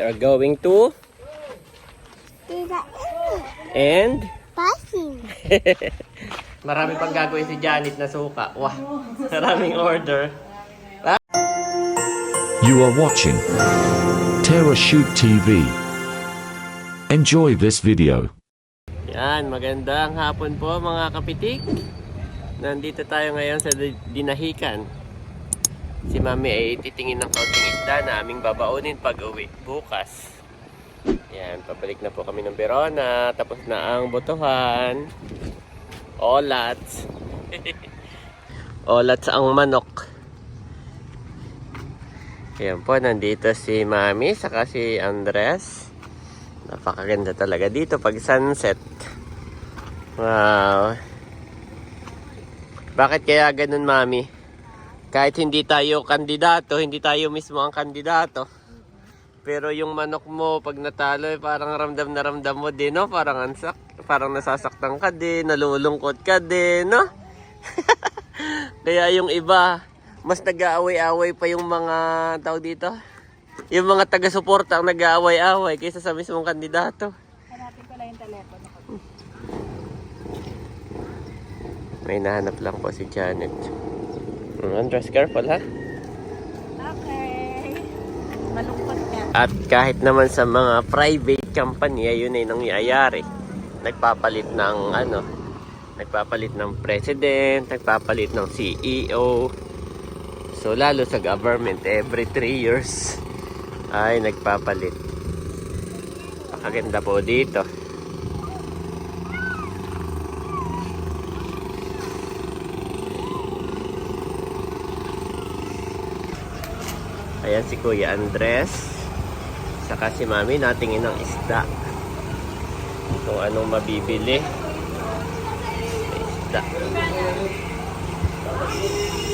Are going to and Passing. marami pang gagawin si Janet na suka. Wah, maraming order. You are watching Terra Shoot TV. Enjoy this video. Yan, magandang hapon po mga kapitik. Nandito tayo ngayon sa dinahikan. Si Mami ay titingin ng kaunting isda na aming babaunin pag-uwi bukas. Yan, pabalik na po kami ng Verona. Tapos na ang botohan. Olats. Olats ang manok. Ayan po, nandito si Mami saka si Andres. Napakaganda talaga dito pag sunset. Wow. Bakit kaya ganun, Mami? Kahit hindi tayo kandidato, hindi tayo mismo ang kandidato. Pero yung manok mo, pag natalo, parang ramdam na ramdam mo din, no? Parang parang nasasaktan ka din, nalulungkot ka din, no? Kaya yung iba, mas nag-aaway-aaway pa yung mga tao dito. Yung mga taga-suporta ang nag-aaway-aaway kaysa sa mismong kandidato. Hanapin ko lang yung telepono ko. May nahanap lang po si Janet. Andres, careful ha? Okay. Malungkot ka. At kahit naman sa mga private company, ayun ay nangyayari. Nagpapalit ng president, nagpapalit ng CEO. So lalo sa government, every 3 years ay nagpapalit. Pakaganda po dito. Ayan si Kuya Andres. Saka si Mami natingin ng isda. Kung anong mabibili. Isda.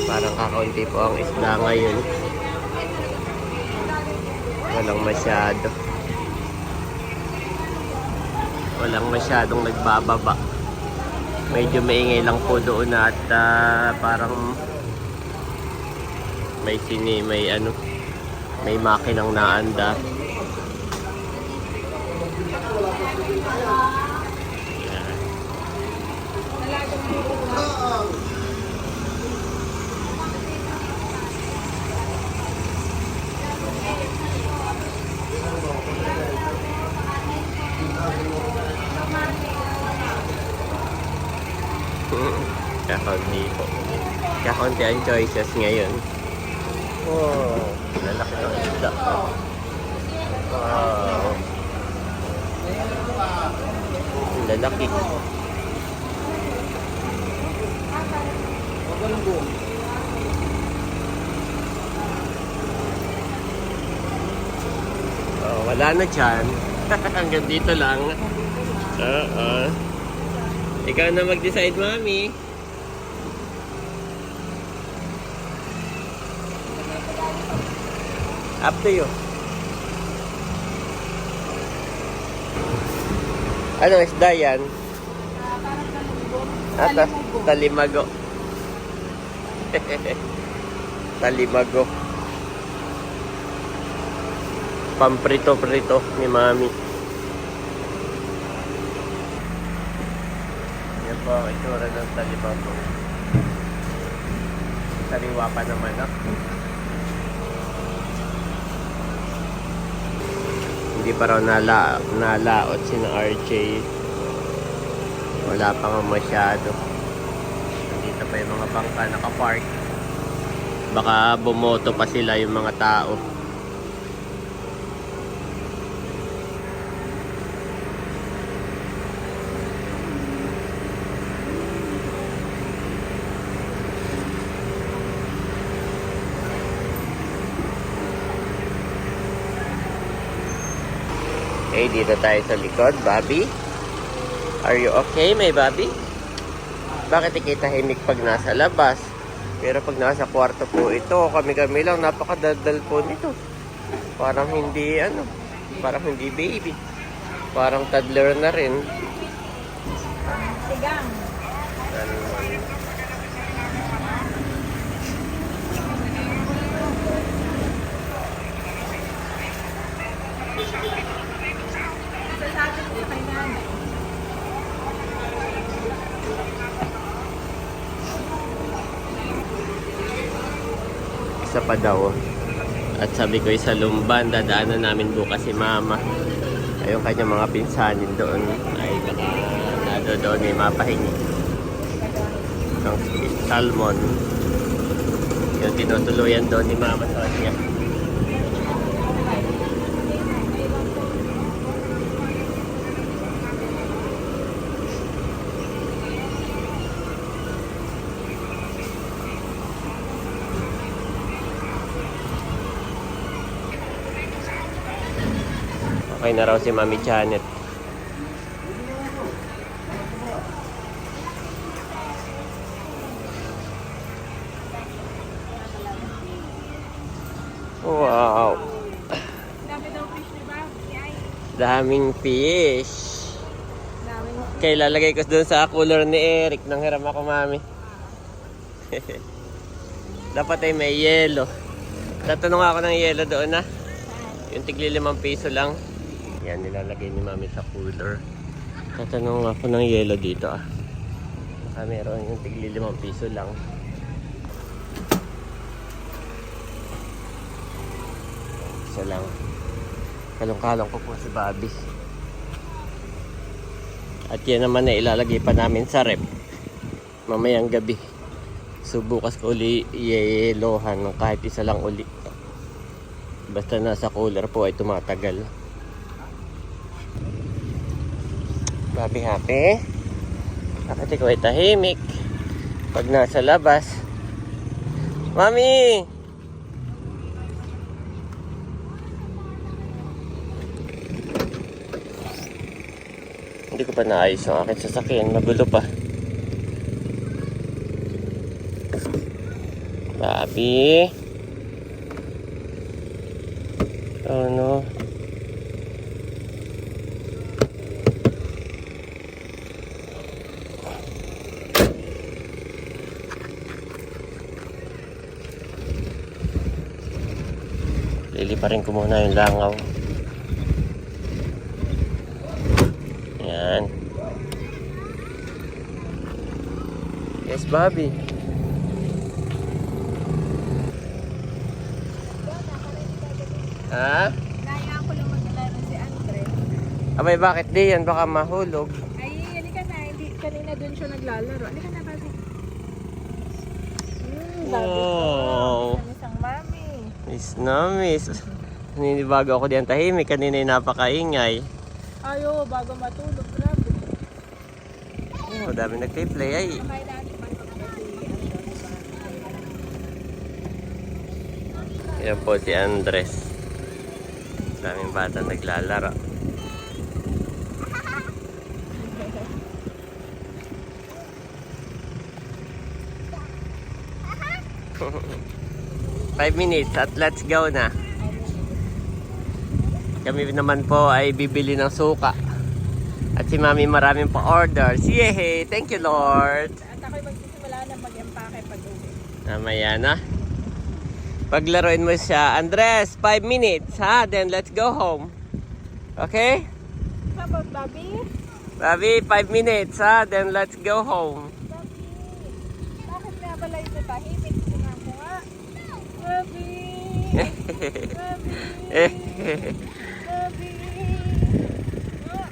Parang kakaunti po ang isda ngayon. Walang masyado. Walang masyadong nagbababa. Medyo maingay lang po doon at parang may makinang naanda. Yan. Kakaunti po. Kakaunti ang choices ngayon. Oh, lalaki ng isda. Wow. Lalaki. Oh, wala na dyan. Hanggang dito lang. Ikaw na mag-decide, Mami. Up to you. Anong isda yan? Parang Talimago. Talimago. Pamprito-prito ni Mami. Yan po ang itsura ng talimago. Sariwa pa naman, no? Hindi pa raw nalaot si ng RJ. Wala pa nga masyado. Nandito pa yung mga bangka nakapark. Baka bumoto pa sila yung mga tao. Okay, dito tayo sa likod, Bobby. Are you okay, may Bobby? Bakit ikitahimik pag nasa labas? Pero pag nasa kwarto po ito, kami-kami lang, napakadaldal po nito. Parang hindi, parang hindi baby. Parang toddler na rin. sigang. Kay nanay. Isa pa daw. At sabi ko sa Lumban, dadaanan namin bukas si Mama. Ay yung kanyang mga pinsanin doon ay baka nado doon ay mapahingi. Ng salmon. Yung tinutuluyan doon ni Mama sa kanya. Okay na raw si Mami Janet. Wow! Dami daw fish, di ba? Yay. Daming fish. Daming Kaya lalagay ko doon sa cooler ni Eric nang hiram ako, Mami. Dapat ay may yelo. Tatanong ako ng yelo doon na. Yung tigli 5 piso lang. Yan, nilalagay ni Mami sa cooler. Tatanong ako ng yelo dito ah. Baka meron yung tigli 5 piso lang. Isa lang. Kalong-kalong ko po si Bobby. At yan naman na ilalagay pa namin sa rep. Mamayang gabi. So bukas ko uli yelohan ng kahit isa lang uli. Basta nasa cooler po ay tumatagal. Bobby happy? Bakit ikaw ay tahimik? Pag nasa labas. Mami! Hindi ko pa naayos yung aking sasakyan. Magulo pa. Bobby? Oh no. Liliparin ko muna yung langaw. Yan. Yes, Bobby. Ha? Nayaan ko lang maglalaro si Andre. Abay, bakit di yan? Baka mahulog. Ay, halika na. Hindi, kanina dun siya naglalaro. Halika na, Bobby. Wow. Ang isang mami. Miss na, miss. Ninibago ako diyan tahimik. Kanina yung napakaingay. Ayo, bago matulog. Grabe. Oh, dami nagpe-play ay. Kamay na ni Yan po si Andres. Daming bata naglalaro. Five minutes at let's go na. Kami naman po ay bibili ng suka. At si Mami maraming pa-orders. Yay! Thank you, Lord! At ako'y magsisimula na mag-empake pag-uwi. Mamaya na. Paglaruin mo siya. Andres, 5 minutes, ha? Then let's go home. Okay? How about Bobby? Bobby, 5 minutes, ha? Then let's go home. Bobby, bakit nga pala ito tahimik? Sinabi ko nga. Bobby! Bobby! Bobby! Oh.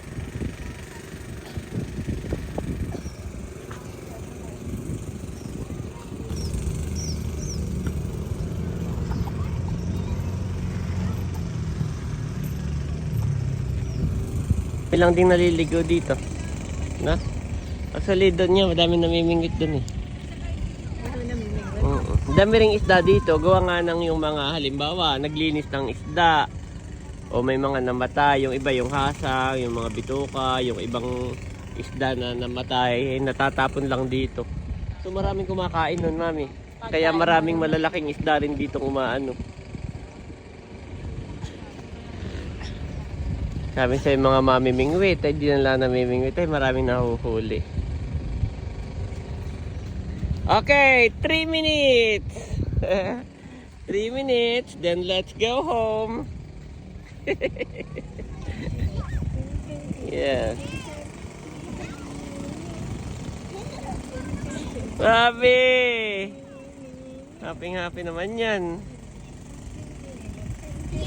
Ilang ding naliligo dito. Na? Actually, doon niya, madami namimingwit doon eh. Ano namimingwit? Oo. Dami ring isda dito. Gawa nga ng yung mga halimbawa, naglinis ng isda. O may mga namatay. Yung iba yung hasa, yung mga bituka, yung ibang isda na namatay. Natatapon lang dito. So maraming kumakain nun, Mami. Kaya maraming malalaking isda rin dito umaano. Sabi sa mga mamimingwit, ay di na lang namimingwit, ay maraming nahuhuli. Okay, 3 minutes. 3 minutes, then let's go home. Yeah. Bobby! Happy naman yan.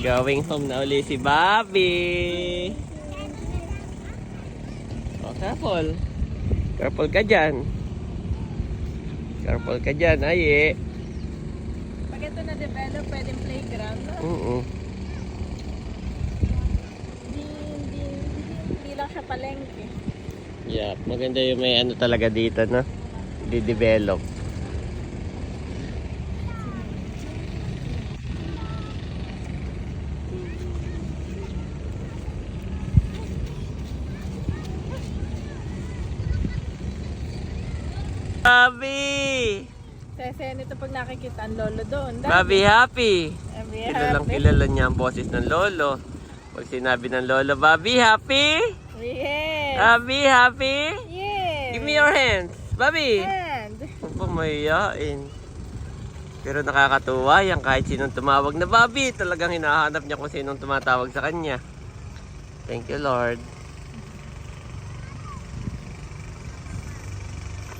Going home na uli si Bobby. Oh, careful. Careful ka dyan. Careful ka dyan, ay Pag ito na-develop, pwedeng playground, no? Hindi lang siya palengke. Yeah, maganda yung may ano talaga dito, no? Di-develop. Bobby! Kasi nito pag nakikita ang lolo doon. Bobby happy! Bobby Kilalang kilala niya ang boses ng lolo. Pag sinabi ng lolo, Bobby happy? Yes! Bobby happy? Yes! Give me your hands. Bobby! And, Pumayain. Pero nakakatuwa yan kahit sinong tumawag na Bobby. Talagang hinahanap niya kung sinong tumatawag sa kanya. Thank you, Lord.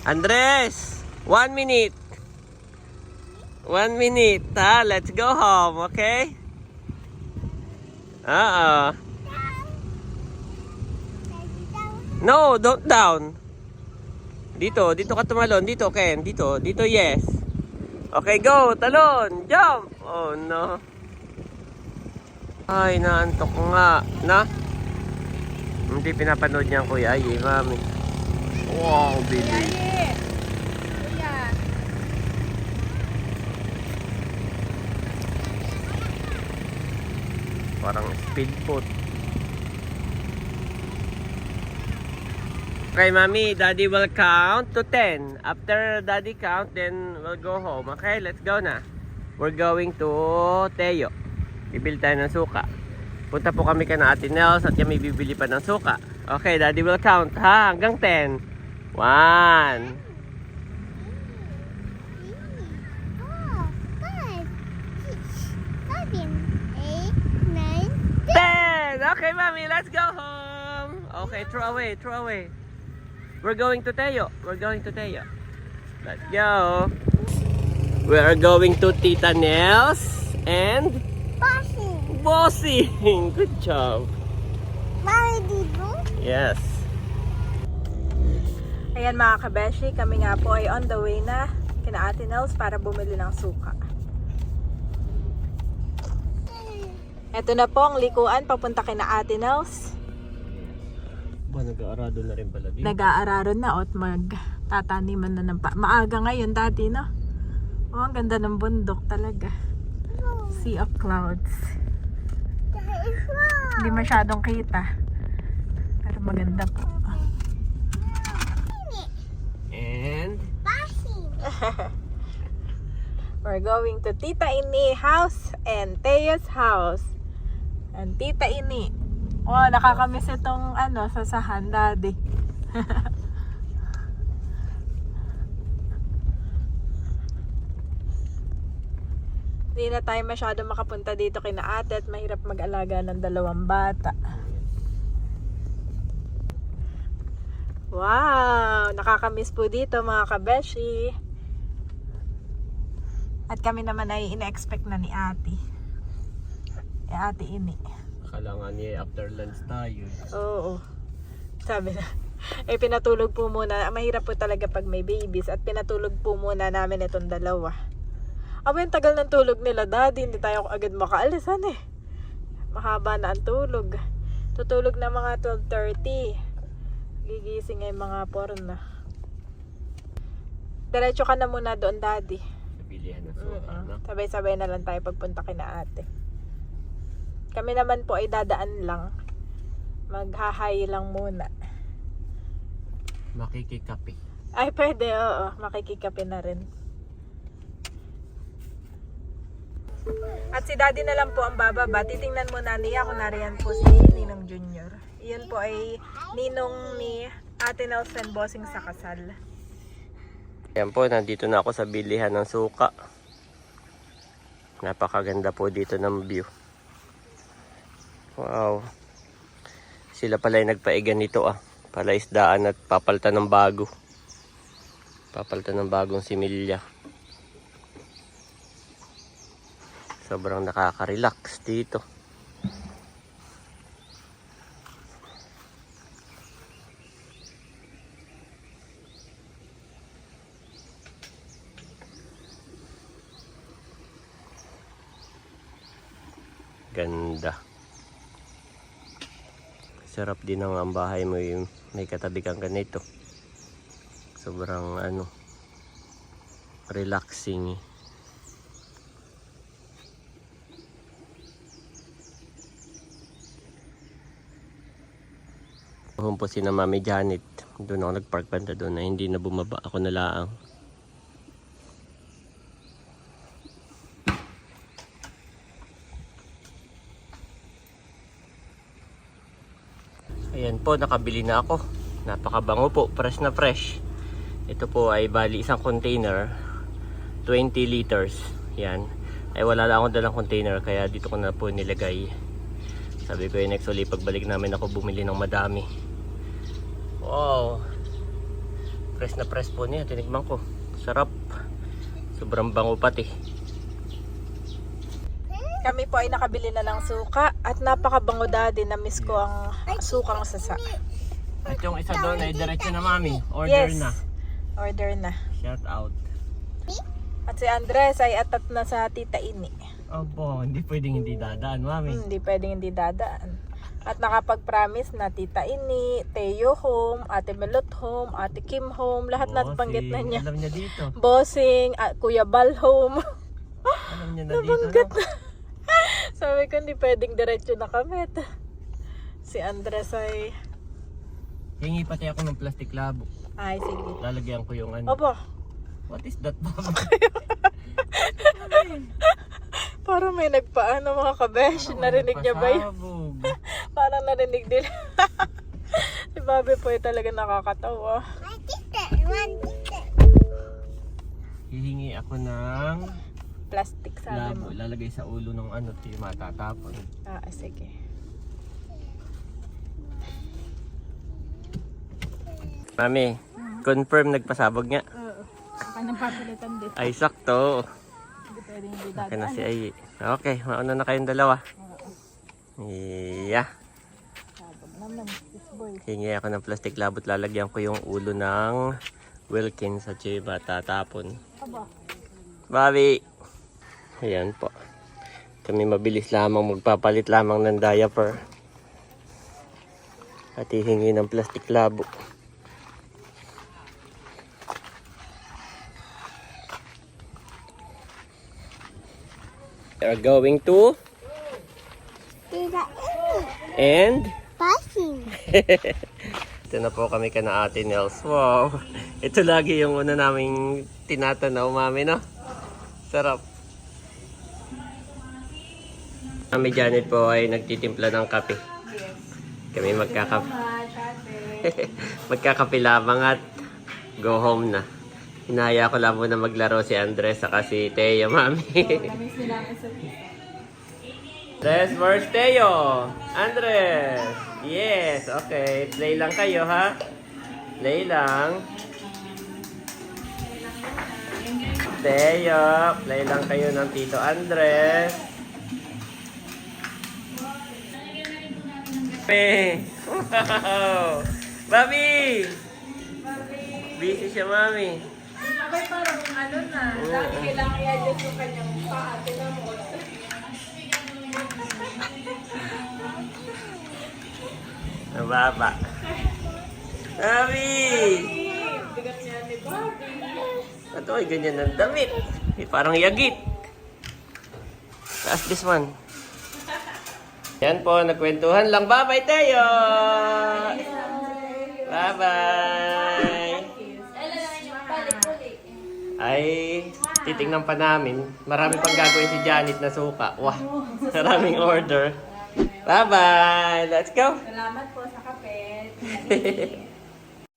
Andres! 1 minute. 1 minute, ha? Let's go home, okay? No, don't down. Dito ka tumalon. Dito, Ken. Dito, yes. Okay, go. Talon. Jump. Oh, no. Ay, naantok nga. Na? Hindi pinapanood niya ang kuya. Ay, mami. Wow, baby. Kuya! Kuya! Parang speedboat. Okay, Mami, Daddy will count to 10. After Daddy count, then we'll go home. Okay, let's go na. We're going to Teo. Bibili tayo ng suka. Punta po kami ka na Ate Nels at kami bibili pa ng suka. Okay, Daddy will count, ha? Hanggang 10. 1. 10. Okay, Mami, let's go home. Okay, throw away. We're going to Teo. Let's go. We are going to Tita Nels and Bossing. Good job. Yes. Ayan mga kabeshi, kami nga po ay on the way na kina Ate Nels para bumili ng suka. Ito na po ang likuan papunta kina Ate Nels. Ba, nag-aarado na rin pala dito. Nag-aararo na at magtataniman na ng maaga ngayon dati, no? Oh, ang ganda ng bundok talaga. Sea of clouds. Hindi masyadong kita. Pero maganda po. And We're going to Tita Ini house and Teo's house. And Tita Ini. Oh, nakakamiss itong sasahan, Daddy. Hindi na tayo masyado makapunta dito kina ate at mahirap mag-alaga ng 2 bata. Wow! Nakakamiss po dito mga kabeshi. At kami naman ay ina-expect na ni ate. Ate Ini. kailangan niya after lunch tayo. Oo. Sabi na. Pinatulog po muna. Mahirap po talaga pag may babies. At pinatulog po muna namin itong 2. Ang tagal ng tulog nila, Daddy. Hindi tayo agad makaalisan eh. Mahaba na ang tulog. Tutulog na mga 12:30. Gigising ay mga 4 na. Diretso ka na muna doon, Daddy. Bilihan na suka, no? Sabay-sabay na lang tayo pagpunta kina ate. Kami naman po ay dadaan lang. Maghahay lang muna. Makikikape. Ay, pwede, oo. Makikikape na rin. At si Daddy na lang po ang bababa. Titingnan muna niya kung nariyan po si Ninong Junior. Iyon po ay ninong ni Ate Nelson Bossing sa kasal. Ayan po, nandito na ako sa bilihan ng suka. Napakaganda po dito ng view. Wow. Sila pala yung nagpaiga nito palaisdaan at papalitan ng bago. Papalitan ng bagong similya. Sobrang nakaka-relax dito. Ganda. Sarap din ang bahay mo yung may katabi kang ganito. Sobrang relaxing. Humpo si na Mami Janet. Doon ako nagpark banda doon na hindi na bumaba. Ako na laang. Ayan po, nakabili na ako. Napakabango po, fresh na fresh. Ito po ay bali isang container, 20 liters. Yan. Ay wala lang akong dalang container kaya dito ko na po nilagay. Sabi ko next ulit pagbalik namin ako bumili ng madami. Wow. Fresh na fresh po niya, tinikman ko. Sarap. Sobrang bango pati. Kami po ay nakabili na ng suka at napakabango daddy, na miss ko ang sukang sasa. At yung isa doon ay diretso na Mami. Order Yes. na. Order na. Shout out. At si Andres ay atat na sa Tita Ini. Opo, hindi pwedeng hindi dadaan Mami. Hindi pwedeng hindi dadaan. At nakapag-promise na Tita Ini, Teo home, Ate Melot home, Ate Kim home, lahat na banggit na niya. Alam niya dito. Bossing, Kuya Bal home. Alam niya na dito. Nabanggit No? na. Sabi ko hindi pwedeng diretso na kami. Si Andres ay... Hingi pati ako ng plastic labo. Ay, sige. Lalagyan ko yung Opo. What is that, Mama? Parang may nagpaano mga kabesh. Narinig niya ba yun? Pasabog. Parang narinig din. Si Bobby po ay talaga nakakatawa. Hihingi ako ng Plastic sabi mo. labo. Lalagay sa ulo ng matatapon. Sige. Mami, confirm nagpasabog nga. Oo. Baka nang papalitan din. Ay, sakto. Hindi pwedeng hindi Okay na dadaan. si Ay. Okay, mauna na kayong dalawa. Yeah. Sabog naman. This boy. Hingi ako ng plastic labot. Lalagyan ko yung ulo ng Wilkins at yung matatapon. Aba. Bobby! Ayan po. Kami mabilis lamang magpapalit lamang ng diaper. At hihingi ng plastic labo. We are going to and ito na po kami kana Ate Nels. Wow! Ito lagi yung una naming tinatanaw, Mami, no? Sarap. Mami Janet po ay nagtitimpla ng kape. Kami magkakape. Magkakape lamang at go home na. Hinaya ko lang muna maglaro si Andres saka si Teo, Mami. Andres, where's Teo? Andres! Yes, okay. Play lang kayo, ha? Play lang. Teo, play lang kayo ng Tito Andres. Wow! Mami! Busy siya, Mami. Abay parang na. Dati kailangan i-adjust yung kanyang paa. Tingnan mo. Nababa. Mami! Bigat niya ni Bobby. Ito ay ganyan ng damit. Parang yagit. Taas this one. Yan po, nagkwentuhan lang. Bye-bye, Teo! Bye-bye! Ay, titingnan pa namin. Marami pang gagawin si Janet na suka. Wow, maraming order. Bye-bye! Let's go! Salamat po sa kape.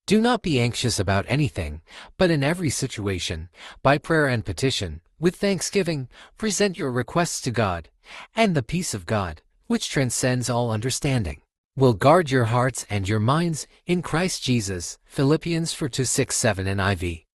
Do not be anxious about anything, but in every situation, by prayer and petition, with thanksgiving, present your requests to God, and the peace of God, which transcends all understanding, will guard your hearts and your minds in Christ Jesus. Philippians 4:2-6-7 NIV.